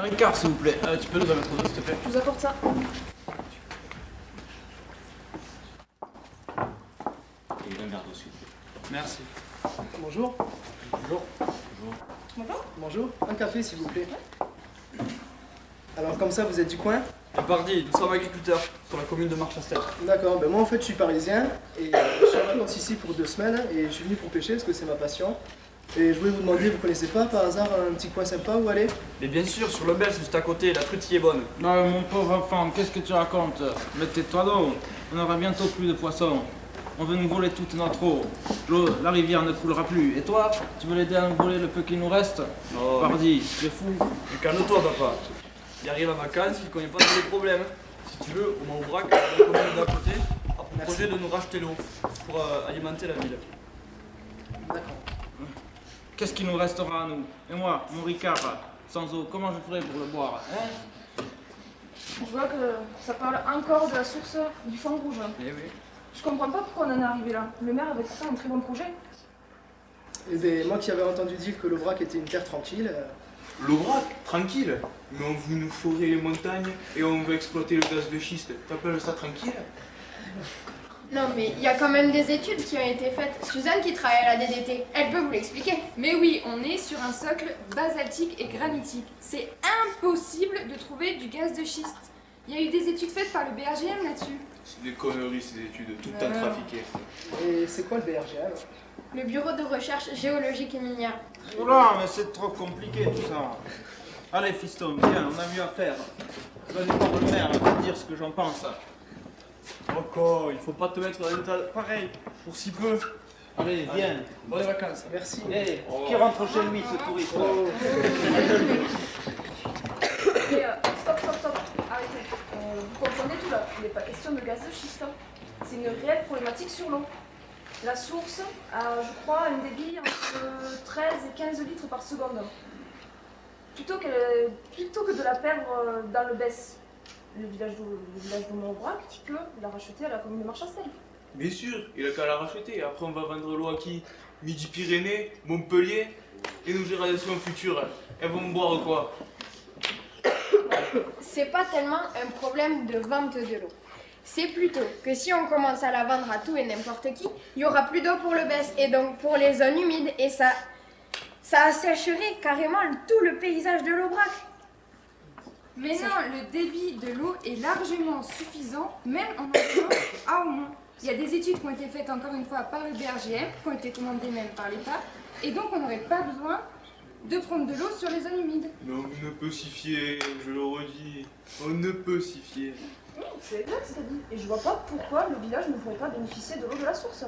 Ricard, s'il vous plaît, tu peux nous en mettre deux, s'il te plaît? Je vous apporte ça. Et un verre d'eau, s'il vous plaît. Merci. Bonjour. Bonjour. Bonjour. Bonjour. Un café, s'il vous plaît. Alors, comme ça, vous êtes du coin? Du Pardi, nous sommes agriculteurs sur la commune de Marchastel. D'accord. Ben moi, en fait, je suis parisien et je suis en vacances ici pour 2 semaines et je suis venu pour pêcher parce que c'est ma passion. Et je voulais vous demander, vous connaissez pas par hasard un petit coin sympa où aller? Mais bien sûr, sur le bel, c'est juste à côté, la truite y est bonne. Non, mon pauvre enfant, qu'est-ce que tu racontes? Mais tais-toi donc, on n'aura bientôt plus de poissons. On veut nous voler toute notre eau. L'eau, la rivière ne coulera plus. Et toi, tu veux l'aider à nous voler le peu qu'il nous reste? Oh, Pardi, tu es fou. mais calme-toi, papa. Il arrive en vacances, il connaît pas tous les problèmes. Si tu veux, au Maubrac, la commune d'à côté, a proposé de nous racheter l'eau pour alimenter la ville. D'accord. Qu'est-ce qu'il nous restera à nous? Et moi, mon Ricard, sans eau, comment je ferai pour le boire, hein? Je vois que ça parle encore de la source du fond rouge. Eh oui. Je comprends pas pourquoi on en est arrivé là. Le maire avait pourtant un très bon projet. Et ben, moi qui avais entendu dire que l'Aubrac était une terre tranquille, L'Aubrac, tranquille. Mais on veut nous forer les montagnes et on veut exploiter le gaz de schiste. T'appelles ça tranquille? Non mais il y a quand même des études qui ont été faites. Suzanne qui travaille à la DDT, elle peut vous l'expliquer. Mais oui, on est sur un socle basaltique et granitique. C'est impossible de trouver du gaz de schiste. Il y a eu des études faites par le BRGM là-dessus. C'est des conneries ces études, tout le temps trafiquées. et c'est quoi le BRGA alors? Le bureau de recherche géologique et minière. Oula, mais c'est trop compliqué tout ça. Allez, fiston, viens, on a mieux à faire. Je vais aller voir le maire, va te dire ce que j'en pense. Encore, il faut pas te mettre dans un état pareil, pour si peu. Allez, viens. Bonnes vacances. Merci. Eh, qui rentre chez lui, ce touriste? Mais stop. Arrêtez. Vous comprenez tout là. Il n'est pas question de gaz de schiste. C'est une réelle problématique sur l'eau. La source a, je crois, un débit entre 13 et 15 litres par seconde. Plutôt que de la perdre dans le Besse, le village de Montbrac peut la racheter à la commune de Marchastel. Bien sûr, il a qu'à la racheter. Après, on va vendre l'eau à qui? Midi-Pyrénées, Montpellier et nos générations futures. Elles vont boire quoi? C'est pas tellement un problème de vente de l'eau. C'est plutôt que si on commence à la vendre à tout et n'importe qui, il y aura plus d'eau pour le Besse et donc pour les zones humides et ça assècherait carrément tout le paysage de l'Aubrac. Mais non, le débit de l'eau est largement suffisant, même en environ à Aumont. Il y a des études qui ont été faites encore une fois par le BRGM, qui ont été commandées même par l'État, et donc on n'aurait pas besoin de prendre de l'eau sur les zones humides. Mais on ne peut s'y fier, je le redis. On ne peut s'y fier. C'est exact ce que t'as dit. Et je vois pas pourquoi le village ne pourrait pas bénéficier de l'eau de la source.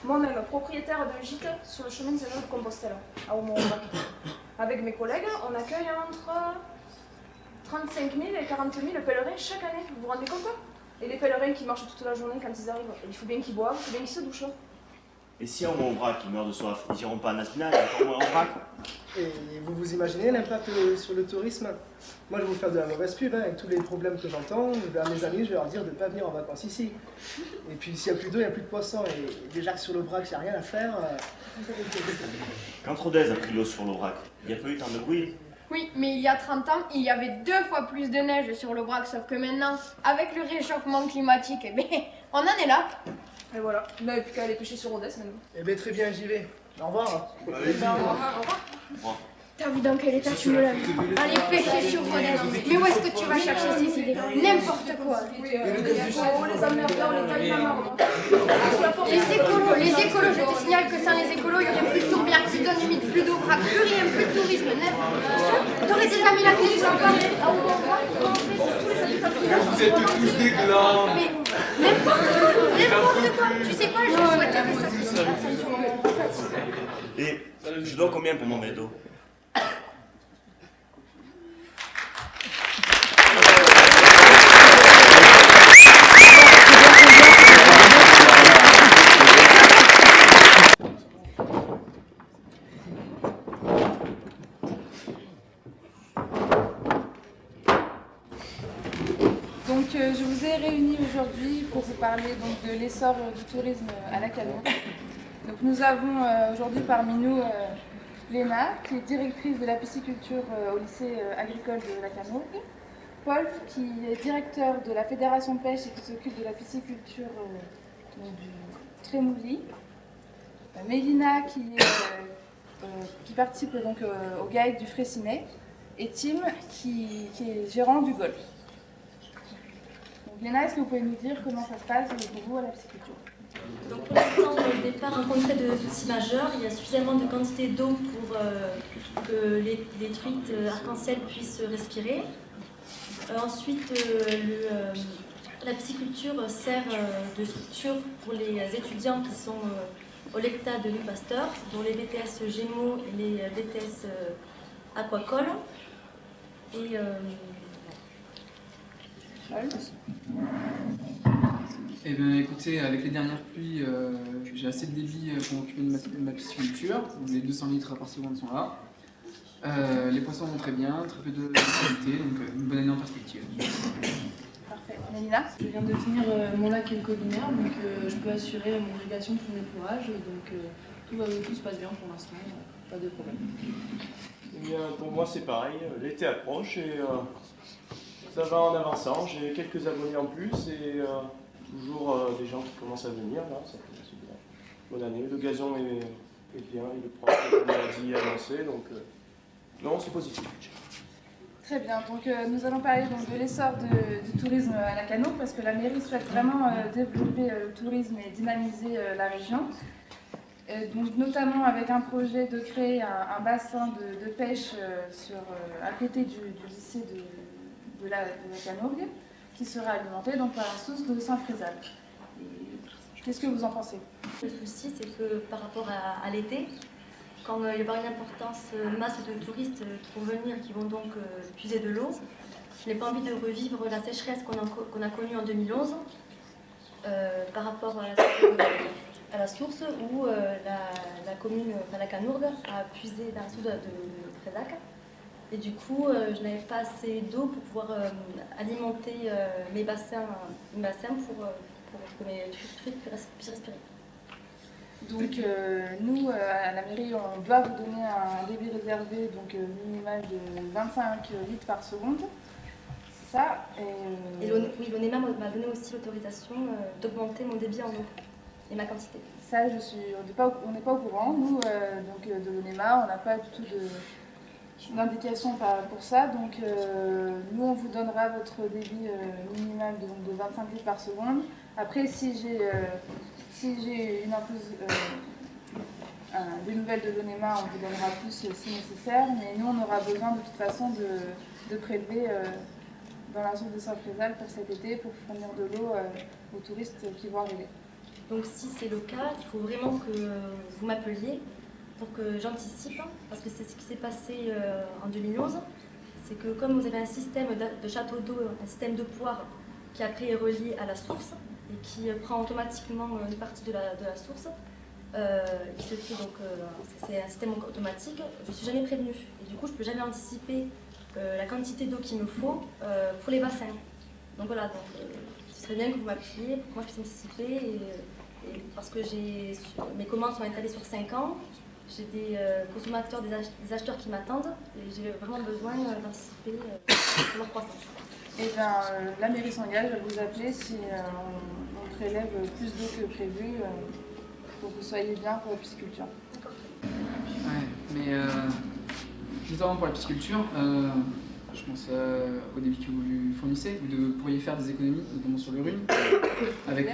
Moi-même, propriétaire d'un gîte sur le chemin de Saint-Jean de Compostelle, à Aumont-Aubrac. Avec mes collègues, on accueille entre 35 000 et 40 000 pèlerins chaque année. Vous vous rendez compte? Et les pèlerins qui marchent toute la journée quand ils arrivent, il faut bien qu'ils boivent, il faut bien qu'ils se douchent. Et si on va au Brac, ils meurent de soif, ils iront pas à National, ils iront au Brac. Et vous imaginez l'impact sur le tourisme? Moi, je vais vous faire de la mauvaise pub, hein, avec tous les problèmes que j'entends. À mes amis, je vais leur dire de ne pas venir en vacances ici. Et puis, s'il n'y a plus d'eau, il n'y a plus de poissons. Et déjà que sur le Brac, il n'y a rien à faire. Quand Rodez a pris l'eau sur l'Aubrac, il n'y a pas eu tant de bruit. Oui, mais il y a 30 ans, il y avait 2 fois plus de neige sur l'Aubrac, sauf que maintenant, avec le réchauffement climatique, eh ben, on en est là. Et voilà, il n'avait plus qu'à aller pêcher sur Rodez maintenant. Eh bien, très bien, j'y vais. Au revoir. Allez-y. Au revoir. T'as vu dans quel état tu me l'as mis? Allez pêcher sur Rodez. Mais où est-ce que tu vas chercher ces idées? N'importe quoi. Oui, les emmerdeurs, les caillamars. Les écolos, je te signale que sans les écolos, il n'y aurait plus de tourbières, plus de zones humides, plus d'Aubrac, plus rien, plus de tourisme. T'aurais déjà mis la clé sur le Vous êtes tous des glands. Mais n'importe quoi. Tu sais quoi, je souhaiterais ça. Et je dois combien pour mon métaux? Donc je vous ai réunis aujourd'hui pour vous parler donc, de l'essor du tourisme à la Canne. Donc nous avons aujourd'hui parmi nous Léna, qui est directrice de la pisciculture au lycée agricole de la Canourgue. Paul, qui est directeur de la fédération pêche et qui s'occupe de la pisciculture du Trémouli. Mélina, qui participe donc au GAEC du Fraissinet. Et Tim, qui est gérant du golf. Donc Léna, est-ce que vous pouvez nous dire comment ça se passe pour vous à la pisciculture? Donc pour l'instant, je n'ai pas rencontré de soucis majeurs. Il y a suffisamment de quantité d'eau pour que les truites arc-en-ciel puissent respirer. Ensuite, la pisciculture sert de structure pour les étudiants qui sont au LECTA de Louis Pasteur, dont les BTS Gémeaux et les BTS Aquacole. Et Eh bien écoutez, avec les dernières pluies, j'ai assez de débit pour m'occuper de ma pisciculture. Les 200 litres par seconde sont là. Les poissons vont très bien, très peu de qualité, donc une bonne année en perspective. Parfait. Mélina? Je viens de finir mon lac et le collinaire, donc je peux assurer mon irrigation pour mes fourrages, donc tout se passe bien pour l'instant, pas de problème. Eh bien, pour moi c'est pareil, l'été approche et ça va en avançant. J'ai quelques abonnés en plus et toujours des gens qui commencent à venir, là, ça fait bien. Bonne année, le gazon est bien, il est propre, la maladie est annoncée, donc non, c'est positif. Très bien, donc nous allons parler donc, de l'essor du tourisme à la Canourgue parce que la mairie souhaite vraiment développer le tourisme et dynamiser la région. Donc, notamment avec un projet de créer un bassin de pêche à côté du lycée de la Canourgue qui sera alimenté donc, par la source de Saint-Frézal. Qu'est-ce que vous en pensez? Le souci, c'est que par rapport à l'été, quand il va y avoir une importance masse de touristes qui vont venir, qui vont donc puiser de l'eau, je n'ai pas envie de revivre la sécheresse qu'on a connue en 2011 par rapport à la source où la commune, la Canourgue, a puisé dans la source de Frézac. Et du coup, je n'avais pas assez d'eau pour pouvoir alimenter mes bassins pour que mes truites puissent respirer. Donc nous, à la mairie, on doit vous donner un débit réservé donc, minimal de 25 litres par seconde. C'est ça. Et l'ONEMA m'a donné aussi l'autorisation d'augmenter mon débit en eau et ma quantité. Ça, on n'est pas au courant. Nous, donc, de l'ONEMA, on n'a pas du tout d'indication pour ça. Donc nous, on vous donnera votre débit minimal de 25 litres par seconde. Après, si j'ai des nouvelles de l'ONEMA, on vous donnera plus si nécessaire, mais nous on aura besoin de toute façon de prélever dans la source de Saint-Frézal pour cet été pour fournir de l'eau aux touristes qui vont arriver. Donc si c'est le cas, il faut vraiment que vous m'appeliez pour que j'anticipe, parce que c'est ce qui s'est passé en 2011, c'est que comme vous avez un système de château d'eau, un système de poire qui après est relié à la source, et qui prend automatiquement une partie de la source. Il se fait donc, c'est un système automatique, je ne suis jamais prévenue. Et du coup, je ne peux jamais anticiper la quantité d'eau qu'il me faut pour les bassins. Donc voilà, ce serait bien que vous m'appuyez pour que moi je puisse anticiper. Et parce que mes commandes sont étalées sur 5 ans, j'ai des consommateurs, des acheteurs qui m'attendent, et j'ai vraiment besoin d'anticiper leur croissance. Et bien, la mairie s'engage à vous appeler si on prélève plus d'eau que prévu pour que vous soyez bien pour la pisciculture. Ouais, mais notamment pour la pisciculture, je pense au débit que vous lui fournissez, vous pourriez faire des économies, notamment sur le rhume, avec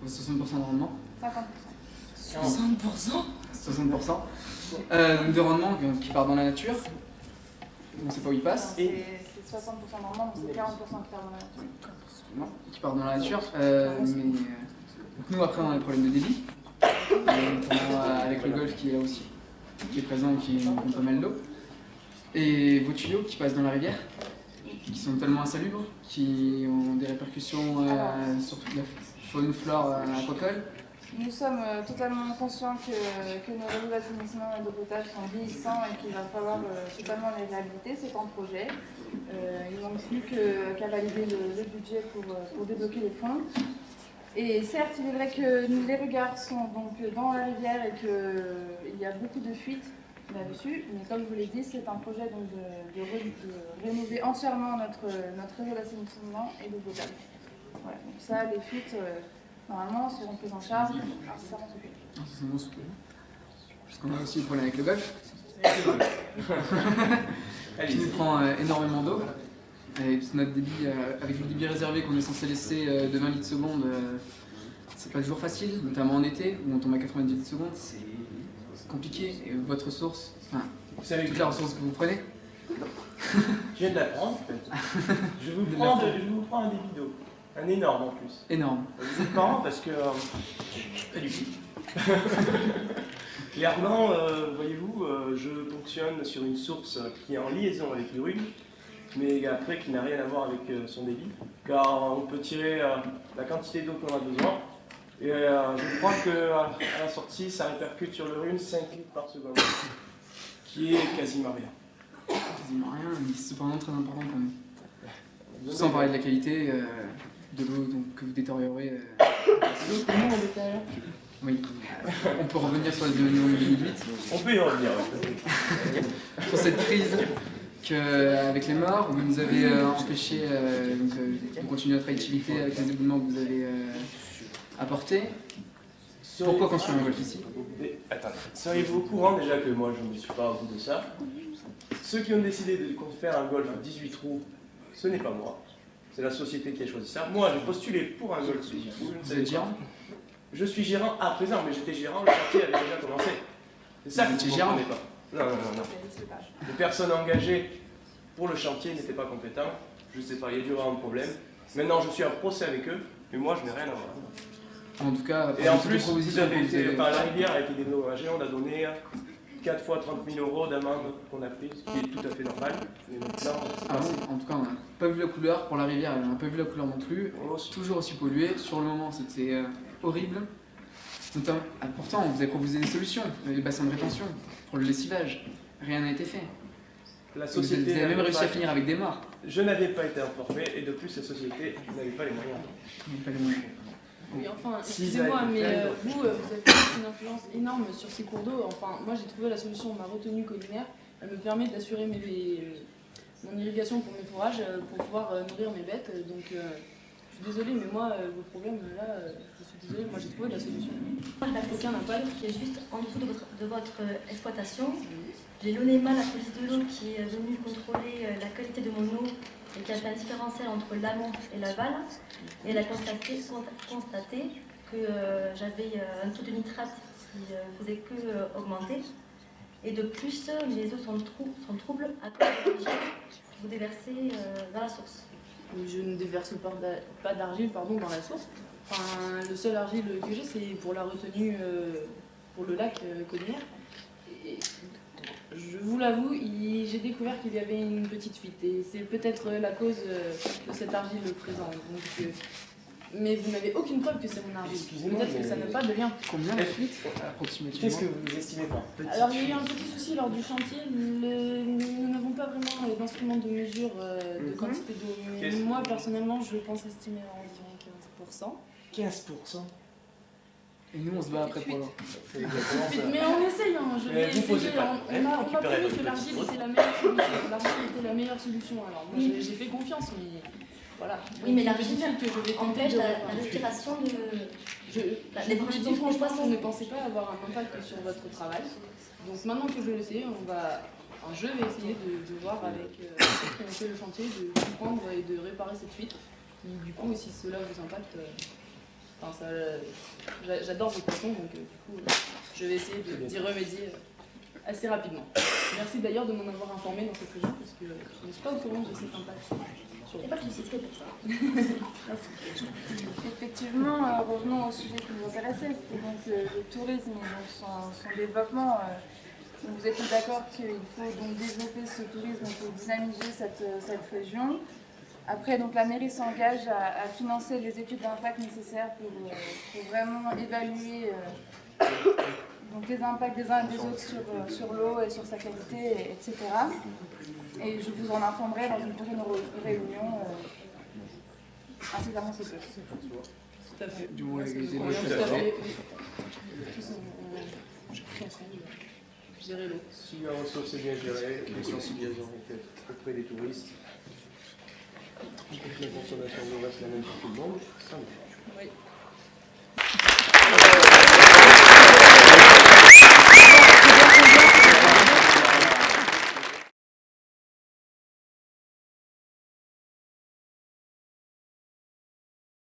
60% de rendement. 50%. 60% de rendement qui part dans la nature. On ne sait pas où il passe. C'est 60% de rendement, donc c'est 40% qui part dans la nature. Non, qui part dans la nature. Donc nous, après, on a des problèmes de débit. Notamment avec le golf qui est là aussi, qui est présent et qui pompe pas mal d'eau. Et vos tuyaux qui passent dans la rivière, qui sont tellement insalubres, qui ont des répercussions sur toute la faune, flore aquacole. Nous sommes totalement conscients que nos réseaux d'assainissement et d'eau potable sont vieillissants et qu'il va falloir totalement les réhabiliter. C'est en projet. Il ne manque plus qu'à valider le budget pour débloquer les fonds. Et certes, il est vrai que les regards sont donc dans la rivière et qu'il y a beaucoup de fuites, là-dessus. Mais comme je vous l'ai dit, c'est un projet donc, de rénover entièrement notre réseau d'assainissement et d'eau potable. Voilà, donc ça, les fuites, normalement, seront prises en charge incessamment sous peu. Incessamment sous peu. Parce qu'on a aussi le problème avec le golf. Qui nous prend énormément d'eau. Et notre débit, avec le débit réservé qu'on est censé laisser de 20 litres seconde, c'est pas toujours facile, notamment en été, où on tombe à 90 litres seconde, c'est compliqué. Et votre ressource, enfin, vous savez toute la ressource que vous prenez? Je viens de la prendre en fait. Je vous prends un débit d'eau. Un énorme en plus. Énorme. Vous êtes marrant parce que... pas du tout. Clairement, voyez-vous, je fonctionne sur une source qui est en liaison avec l'urine, mais après qui n'a rien à voir avec son débit, car on peut tirer la quantité d'eau qu'on a besoin. Et je crois qu'à la sortie, ça répercute sur l'urine 5 litres par seconde, qui est quasiment rien. Quasiment rien, mais c'est cependant très important pour nous. Sans parler de la qualité de l'eau que vous détériorez. L'eau que nous on détériore. Oui. On peut revenir sur les événements 2008. On peut y revenir, sur cette crise avec les morts, vous nous avez empêché de continuer notre activité avec les événements que vous avez apportés. Pourquoi construire un golf ici? Attendez, seriez-vous au courant déjà que moi je ne suis pas au bout de ça? Ceux qui ont décidé de faire un golf 18 trous, ce n'est pas moi. C'est la société qui a choisi ça. Moi j'ai postulé pour un golf 18 trous. Vous êtes gérant? Je suis gérant à présent, mais j'étais gérant, le chantier avait déjà commencé. C'est ça que vous ne comprenez pas. Non. Les personnes engagées pour le chantier n'étaient pas compétentes. Je ne sais pas, il y a dû avoir un problème. Maintenant, je suis en procès avec eux, mais moi, je n'ai rien à voir. En tout cas, et en plus, la rivière a été dédommagée, on a donné 4 fois 30 000 € d'amende qu'on a pris, ce qui est tout à fait normal. Mais maintenant, en tout cas, on n'a pas vu la couleur pour la rivière, on n'a pas vu la couleur non plus. Toujours aussi pollué. Sur le moment, c'était horrible. Pourtant, on vous a proposé des solutions, les bassins de rétention, pour le lessivage. Rien n'a été fait. La société vous avez même réussi à finir avec des morts. Je n'avais pas été informé et de plus, la société n'avait pas les moyens. Oui, enfin, excusez-moi, mais vous avez une influence énorme sur ces cours d'eau. Enfin, moi, j'ai trouvé la solution, ma retenue collinaire. Elle me permet d'assurer mon irrigation pour mes fourrages, pour pouvoir nourrir mes bêtes. Donc, je suis désolée, mais moi, vos problèmes, là, je suis désolée, moi, j'ai trouvé la solution. Aucun impact qui est juste en dessous de votre exploitation. J'ai l'ONEMA, la police de l'eau, qui est venue contrôler la qualité de mon eau et qui a fait un différentiel entre l'amont et l'aval. Et elle a constaté que j'avais un taux de nitrate qui faisait que augmenter. Et de plus, mes eaux sont troubles à cause de l'argile que vous déversez dans la source. Je ne déverse pas d'argile dans la source. Enfin, le seul argile que j'ai, c'est pour la retenue pour le lac Collinière. Et je vous l'avoue, j'ai découvert qu'il y avait une petite fuite et c'est peut-être la cause de cette argile présente. Donc, mais vous n'avez aucune preuve que c'est mon argile. Peut-être que ça n'a pas de lien. Combien la fuite approximativement? Qu'est-ce que vous estimez par petit? Alors il y a eu un petit souci lors du chantier. Nous n'avons pas vraiment d'instrument de mesure de quantité d'eau. Mais moi personnellement, je pense estimer à environ 15%. 15%? Et nous on se bat après pour l'or. Mais on essaye, hein. Je vais essayer. On a promis que l'argile était la meilleure solution. L'argile était la meilleure solution. Alors moi j'ai fait confiance, mais voilà. Oui, mais l'argile empêche la respiration de... Les productions franchement, ne pensez pas avoir un impact sur votre travail. Donc maintenant que je le sais, je vais essayer de voir avec ceux qui ont fait le chantier, de comprendre et de réparer cette fuite. Et du coup, si cela vous impacte, j'adore vos poissons, donc du coup, je vais essayer d'y remédier assez rapidement. Merci d'ailleurs de m'en avoir informé dans cette région, parce que je ne suis pas au courant de cet impact. C'est pas que je suis pour ça. Merci. Effectivement, revenons au sujet qui nous intéressait, c'était donc le tourisme et donc son développement. Vous êtes d'accord qu'il faut donc développer ce tourisme pour dynamiser cette région. Après, donc, la mairie s'engage à financer les études d'impact nécessaires pour vraiment évaluer donc les impacts des uns et des autres sur l'eau et sur sa qualité, etc. Et je vous en informerai dans une prochaine réunion incessamment sous peu. Tout à fait. Du moins, tout à fait. gérer l'eau. Si la ressource est bien gérée, les sensibilisations sont faites auprès des touristes, et que la consommation d'eau reste la même pour tout le monde, ça marche. Oui.